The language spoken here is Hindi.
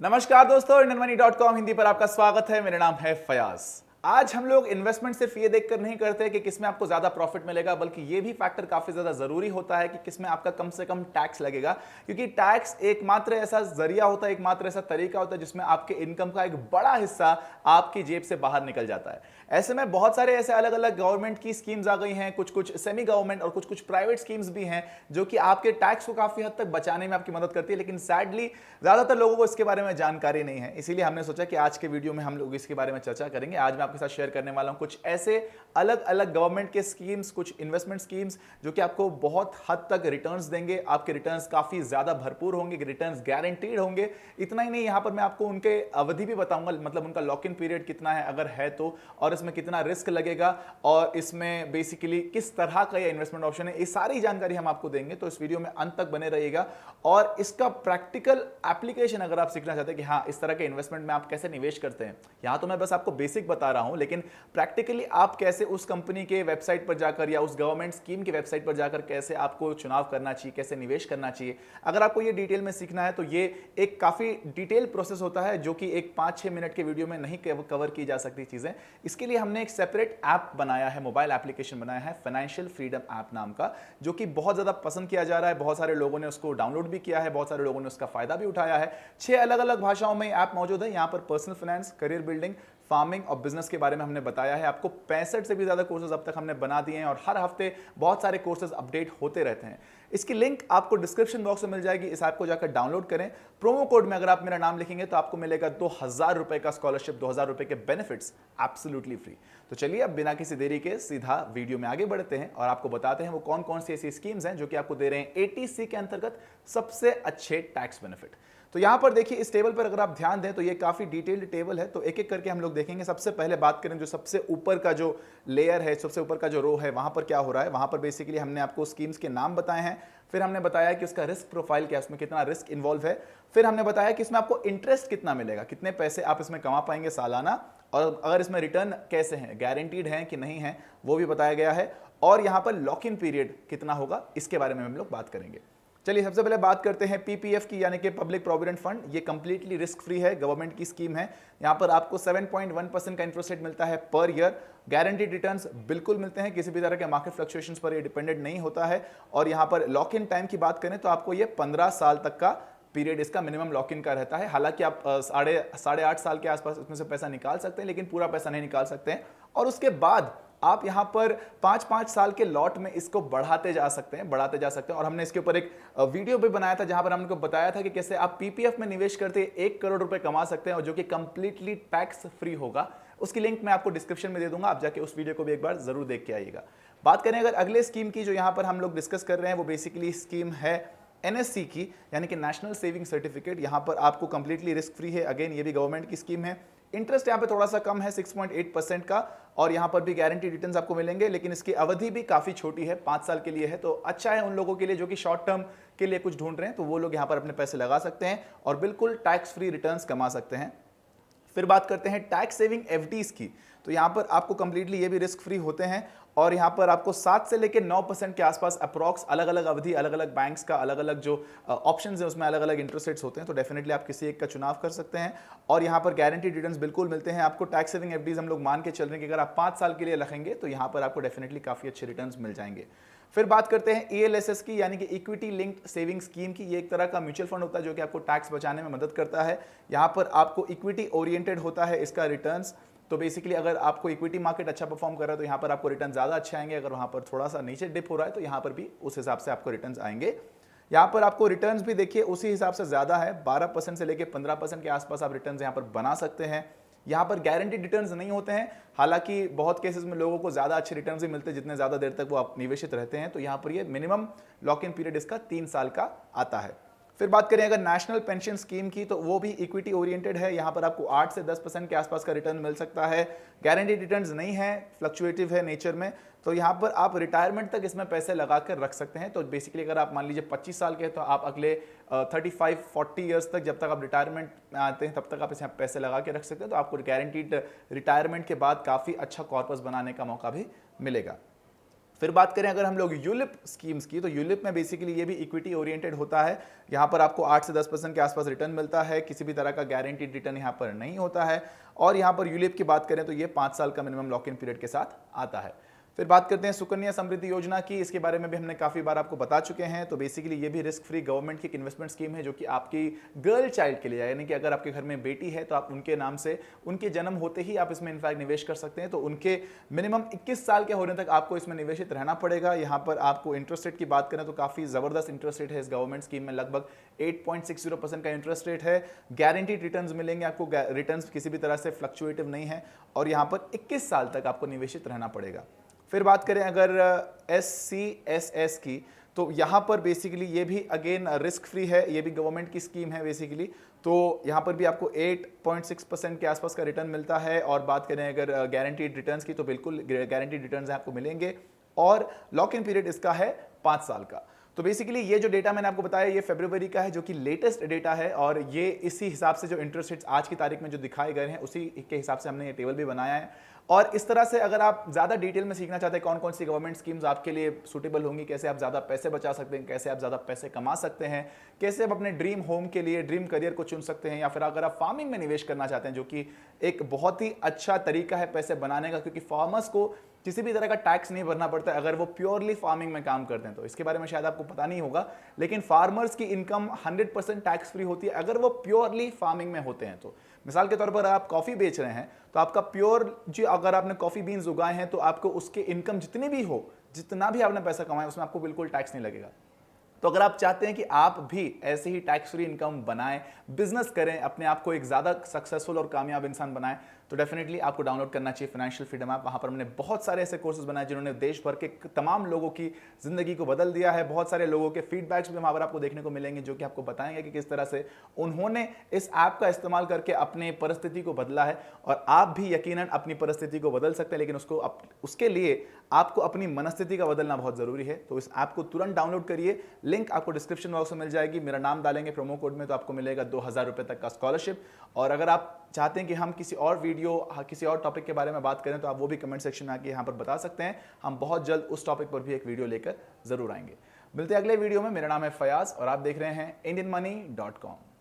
नमस्कार दोस्तों, IndianMoney.com हिंदी पर आपका स्वागत है। मेरा नाम है फयाज। आज हम लोग इन्वेस्टमेंट सिर्फ ये देखकर नहीं करते कि किसमें आपको ज्यादा प्रॉफिट मिलेगा, बल्कि ये भी फैक्टर काफी ज्यादा जरूरी होता है कि किसमें आपका कम से कम टैक्स लगेगा, क्योंकि टैक्स एकमात्र ऐसा जरिया होता है, एकमात्र ऐसा तरीका होता है जिसमें आपके इनकम का एक बड़ा हिस्सा आपकी जेब से बाहर निकल जाता है। ऐसे में बहुत सारे ऐसे अलग अलग गवर्नमेंट की स्कीम्स आ गई हैं, कुछ कुछ सेमी गवर्नमेंट और कुछ कुछ प्राइवेट स्कीम्स भी हैं जो कि आपके टैक्स को काफी हद तक बचाने में आपकी मदद करती है। लेकिन सैडली ज्यादातर लोगों को इसके बारे में जानकारी नहीं है, इसीलिए हमने सोचा कि आज के वीडियो में हम लोग इसके बारे में चर्चा करेंगे। आज मैं आपके साथ शेयर करने वाला हूं कुछ ऐसे अलग अलग गवर्नमेंट के स्कीम्स, कुछ इन्वेस्टमेंट स्कीम्स जो कि आपको बहुत हद तक रिटर्न्स देंगे। आपके रिटर्न्स काफी ज्यादा भरपूर होंगे, रिटर्न्स गारंटीड होंगे। इतना ही नहीं, यहां पर मैं आपको उनके अवधि भी बताऊंगा, मतलब उनका लॉक इन पीरियड कितना है अगर है तो, और इसमें कितना रिस्क लगेगा, और इसमें बेसिकली किस तरह का ये इन्वेस्टमेंट ऑप्शन है, ये सारी जानकारी हम आपको देंगे। तो इस वीडियो में अंत तक बने रहिएगा और इसका प्रैक्टिकल एप्लीकेशन अगर आप सीखना चाहते हैं कि हाँ इस तरह के इन्वेस्टमेंट में आप कैसे निवेश करते हैं, यहां तो मैं बस आपको बेसिक बता रहा हूं, लेकिन प्रैक्टिकली आप कैसे उस कंपनी के वेबसाइट पर जाकर या उस गवर्नमेंट स्कीम की वेबसाइट पर जाकर कैसे आपको चुनाव करना चाहिए, कैसे निवेश करना चाहिए, अगर आपको ये डिटेल में सीखना है तो ये एक काफी डिटेल प्रोसेस होता है जो कि एक 5-6 मिनट के वीडियो में नहीं कवर की जा सकती चीजें। इसके लिए हमने एक सेपरेट ऐप बनाया है, मोबाइल एप्लीकेशन बनाया है, फाइनेंशियल फ्रीडम ऐप नाम का, जो कि बहुत ज्यादा पसंद किया जा रहा है। बहुत सारे लोगों ने उसको डाउनलोड भी किया है, बहुत सारे लोगों ने उसका फायदा भी उठाया है। 6 अलग अलग भाषाओं में ऐप मौजूद है। यहाँ पर personal finance, career building, farming और बिजनेस के बारे में हमने बताया है। आपको 65 से भी ज्यादा कोर्सेज अब तक हमने बना दिए हैं और हर हफ्ते बहुत सारे कोर्सेज अपडेट होते रहते हैं। इसकी लिंक आपको डिस्क्रिप्शन बॉक्स में मिल जाएगी। इस ऐप को जाकर डाउनलोड करें। प्रोमो कोड में अगर आप मेरा नाम लिखेंगे तो आपको मिलेगा 2000 रुपए का स्कॉलरशिप, 2000 रुपए के बेनिफिट्स एब्सोल्युटली फ्री। तो चलिए अब बिना किसी देरी के सीधा वीडियो में आगे बढ़ते हैं और आपको बताते हैं वो कौन कौन सी ऐसी स्कीम्स हैं जो कि आपको दे रहे हैं ATC के अंतर्गत सबसे अच्छे टैक्स बेनिफिट। तो यहां पर देखिए, इस टेबल पर अगर आप ध्यान दें तो ये काफी डिटेल्ड टेबल है, तो एक एक करके हम लोग देखेंगे। सबसे पहले बात करें जो सबसे ऊपर का जो लेयर है, सबसे ऊपर का जो रो है, वहां पर क्या हो रहा है। वहां पर बेसिकली हमने आपको स्कीम्स के नाम बताए हैं, फिर हमने बताया कि उसका रिस्क प्रोफाइल क्या है, उसमें कितना रिस्क इन्वॉल्व है, फिर हमने बताया कि इसमें आपको इंटरेस्ट कितना मिलेगा, कितने पैसे आप इसमें कमा पाएंगे सालाना, और अगर इसमें रिटर्न कैसे हैं, गारंटीड हैं कि नहीं है, वो भी बताया गया है, और यहां पर लॉक इन पीरियड कितना होगा इसके बारे में हम लोग बात करेंगे। चलिए सबसे पहले बात करते हैं PPF की, यानी कि पब्लिक प्रोविडेंट फंड। ये कंप्लीटली रिस्क फ्री है, गवर्नमेंट की स्कीम है। यहां पर आपको 7.1% का इंटरेस्ट रेट मिलता है पर ईयर। गारंटीड रिटर्न्स बिल्कुल मिलते हैं, किसी भी तरह के मार्केट फ्लक्चुएशंस पर ये डिपेंडेंट नहीं होता है। और यहां पर लॉक इन टाइम की बात करें तो आपको ये 15 साल तक का पीरियड इसका मिनिमम लॉक इन का रहता है। हालांकि आप साढ़े आठ साल के आसपास इसमें से पैसा निकाल सकते हैं, लेकिन पूरा पैसा नहीं निकाल सकते हैं। और उसके बाद आप यहां पर 5-5 साल के लॉट में इसको बढ़ाते जा सकते हैं। और हमने इसके ऊपर एक वीडियो भी बनाया था जहां पर हमने बताया था कि कैसे आप PPF में निवेश करते 1 करोड़ रुपए कमा सकते हैं, और जो कि कंप्लीटली टैक्स फ्री होगा। उसकी लिंक मैं आपको डिस्क्रिप्शन में दे दूंगा, आप जाके उस वीडियो को भी एक बार जरूर देख के आइएगा। बात करें अगर अगले स्कीम की जो यहां पर हम लोग डिस्कस कर रहे हैं, वो बेसिकली स्कीम है NSC की, यानी कि नेशनल सेविंग सर्टिफिकेट। यहां पर आपको कंप्लीटली रिस्क फ्री है, अगेन ये भी गवर्नमेंट की स्कीम है। इंटरेस्ट यहां पे थोड़ा सा कम है, 6.8% का, और यहां पर भी गारंटी रिटर्न्स आपको मिलेंगे, लेकिन इसकी अवधि भी काफी छोटी है, 5 साल के लिए है। तो अच्छा है उन लोगों के लिए जो कि शॉर्ट टर्म के लिए कुछ ढूंढ रहे हैं, तो वो लोग यहां पर अपने पैसे लगा सकते हैं और बिल्कुल टैक्स फ्री रिटर्न्स कमा सकते हैं। फिर बात करते हैं टैक्स सेविंग FDs की। तो यहां पर आपको कंप्लीटली ये भी रिस्क फ्री होते हैं, और यहां पर आपको 7 से लेकर 9% के आसपास अप्रॉक्स, अलग अलग अवधि, अलग अलग बैंक्स का अलग अलग जो ऑप्शंस है उसमें अलग अलग इंटरेस्ट रेट्स होते हैं। तो डेफिनेटली आप किसी एक का चुनाव कर सकते हैं, और यहां पर गारंटीड रिटर्न्स बिल्कुल मिलते हैं आपको। टैक्स सेविंग FDs हम लोग मान के चल रहे हैं कि अगर आप 5 साल के लिए रखेंगे तो यहां पर आपको डेफिनेटली काफी अच्छे रिटर्न्स मिल जाएंगे। फिर बात करते हैं ELSS की, यानी कि इक्विटी लिंक्ड सेविंग स्कीम की। ये एक तरह का म्यूचुअल फंड होता है जो कि आपको टैक्स बचाने में मदद करता है। यहां पर आपको इक्विटी ओरिएंटेड होता है इसका रिटर्न्स। तो बेसिकली अगर आपको इक्विटी मार्केट अच्छा परफॉर्म कर रहा है तो यहां पर आपको रिटर्न ज्यादा अच्छे आएंगे। अगर वहां पर थोड़ा सा नीचे डिप हो रहा है तो यहां पर भी उस हिसाब से आपको रिटर्न्स आएंगे। यहां पर आपको रिटर्न्स भी देखिए उसी हिसाब से ज्यादा है, 12% से लेकर 15% के आसपास आप रिटर्न्स यहां पर बना सकते हैं। यहां पर गारंटीड रिटर्न्स नहीं होते हैं, हालांकि बहुत केसेस में लोगों को ज्यादा अच्छे रिटर्न्स ही मिलते हैं जितने ज्यादा देर तक वो आप निवेशित रहते हैं। तो यहां पर ये मिनिमम लॉक इन पीरियड इसका 3 साल का आता है। फिर बात करें अगर नेशनल पेंशन स्कीम की, तो वो भी इक्विटी ओरिएंटेड है। यहां पर आपको 8 से 10% के आसपास का रिटर्न मिल सकता है। गारंटीड रिटर्न्स नहीं है, फ्लक्चुएटिव है नेचर में। तो यहां पर आप रिटायरमेंट तक इसमें पैसे लगा कर रख सकते हैं। तो बेसिकली अगर आप मान लीजिए 25 साल के हैं तो आप अगले 35-40 ईयर्स तक, जब तक आप रिटायरमेंट में आते हैं तब तक आप इसमें पैसे लगा के रख सकते हैं। तो आपको गारंटीड रिटायरमेंट के बाद काफी अच्छा कॉर्पस बनाने का मौका भी मिलेगा। फिर बात करें अगर हम लोग यूलिप स्कीम्स की, तो यूलिप में बेसिकली ये भी इक्विटी ओरिएंटेड होता है। यहाँ पर आपको 8 से 10% के आसपास रिटर्न मिलता है, किसी भी तरह का गारंटीड रिटर्न यहाँ पर नहीं होता है। और यहाँ पर यूलिप की बात करें तो ये 5 साल का मिनिमम लॉक इन पीरियड के साथ आता है। फिर बात करते हैं सुकन्या समृद्धि योजना की। इसके बारे में भी हमने काफ़ी बार आपको बता चुके हैं। तो बेसिकली ये भी रिस्क फ्री गवर्नमेंट की एक इन्वेस्टमेंट स्कीम है जो कि आपकी गर्ल चाइल्ड के लिए है, यानी कि अगर आपके घर में बेटी है तो आप उनके नाम से उनके जन्म होते ही आप इसमें इनफैक्ट निवेश कर सकते हैं। तो उनके मिनिमम 21 साल के होने तक आपको इसमें निवेशित रहना पड़ेगा। यहाँ पर आपको इंटरेस्ट रेट की बात करें तो काफ़ी ज़बरदस्त इंटरेस्ट रेट है इस गवर्नमेंट स्कीम में, लगभग 8.60% का इंटरेस्ट रेट है। गारंटीड रिटर्न्स मिलेंगे आपको, रिटर्न्स किसी भी तरह से फ्लक्चुएटिव नहीं है, और यहाँ पर 21 साल तक आपको निवेशित रहना पड़ेगा। फिर बात करें अगर SCSS की, तो यहाँ पर बेसिकली ये भी अगेन रिस्क फ्री है, ये भी गवर्नमेंट की स्कीम है बेसिकली। तो यहाँ पर भी आपको 8.6% के आसपास का रिटर्न मिलता है। और बात करें अगर गारंटीड रिटर्न्स की, तो बिल्कुल गारंटीड रिटर्न्स आपको मिलेंगे, और लॉक इन पीरियड इसका है 5 साल का। तो बेसिकली ये जो डेटा मैंने आपको बताया ये फरवरी का है, जो कि लेटेस्ट डेटा है, और ये इसी हिसाब से जो इंटरेस्ट रेट्स आज की तारीख में जो दिखाए गए हैं उसी के हिसाब से हमने ये टेबल भी बनाया है। और इस तरह से अगर आप ज़्यादा डिटेल में सीखना चाहते हैं कौन कौन सी गवर्नमेंट स्कीम्स आपके लिए सूटेबल होंगी, कैसे आप ज़्यादा पैसे बचा सकते हैं, कैसे आप ज़्यादा पैसे कमा सकते हैं, कैसे आप अपने ड्रीम होम के लिए ड्रीम करियर को चुन सकते हैं, या फिर अगर आप फार्मिंग में निवेश करना चाहते हैं जो कि एक बहुत ही अच्छा तरीका है पैसे बनाने का, क्योंकि फार्मर्स को किसी भी तरह का टैक्स नहीं भरना पड़ता है अगर वो प्योरली फार्मिंग में काम करते हैं। तो इसके बारे में शायद आपको पता नहीं होगा, लेकिन फार्मर्स की इनकम 100% टैक्स फ्री होती है अगर वो प्योरली फार्मिंग में होते हैं। तो मिसाल के तौर पर आप कॉफ़ी बेच रहे हैं तो आपका प्योर जो, अगर आपने कॉफ़ी बीन्स उगाए हैं तो आपको उसके इनकम जितनी भी हो, जितना भी आपने पैसा कमाया उसमें आपको बिल्कुल टैक्स नहीं लगेगा। तो अगर आप चाहते हैं कि आप भी ऐसे ही टैक्स फ्री इनकम बनाएं, बिजनेस करें, अपने आप को एक ज़्यादा सक्सेसफुल और कामयाब इंसान बनाएं, तो डेफिनेटली आपको डाउनलोड करना चाहिए फाइनेंशियल फ्रीडम ऐप। वहाँ पर हमने बहुत सारे ऐसे कोर्सेज बनाए जिन्होंने देश भर के तमाम लोगों की ज़िंदगी को बदल दिया है। बहुत सारे लोगों के फीडबैक्स भी वहाँ पर आपको देखने को मिलेंगे जो कि आपको बताएंगे कि किस तरह से उन्होंने इस ऐप का इस्तेमाल करके अपने परिस्थिति को बदला है, और आप भी यकीनन अपनी परिस्थिति को बदल सकते हैं, लेकिन उसके लिए आपको अपनी मनस्थिति का बदलना बहुत ज़रूरी है। तो इस ऐप को तुरंत डाउनलोड करिए, लिंक आपको डिस्क्रिप्शन बॉक्स में मिल जाएगी। मेरा नाम डालेंगे प्रोमो कोड में तो आपको मिलेगा 2000 रुपये तक का स्कॉलरशिप। और अगर आप चाहते हैं कि हम किसी और वीडियो, किसी और टॉपिक के बारे में बात करें, तो आप वो भी कमेंट सेक्शन में आके यहाँ पर बता सकते हैं। हम बहुत जल्द उस टॉपिक पर भी एक वीडियो लेकर जरूर आएंगे। मिलते हैं अगले वीडियो में। मेरा नाम है फयाज और आप देख रहे हैं indianmoney.com।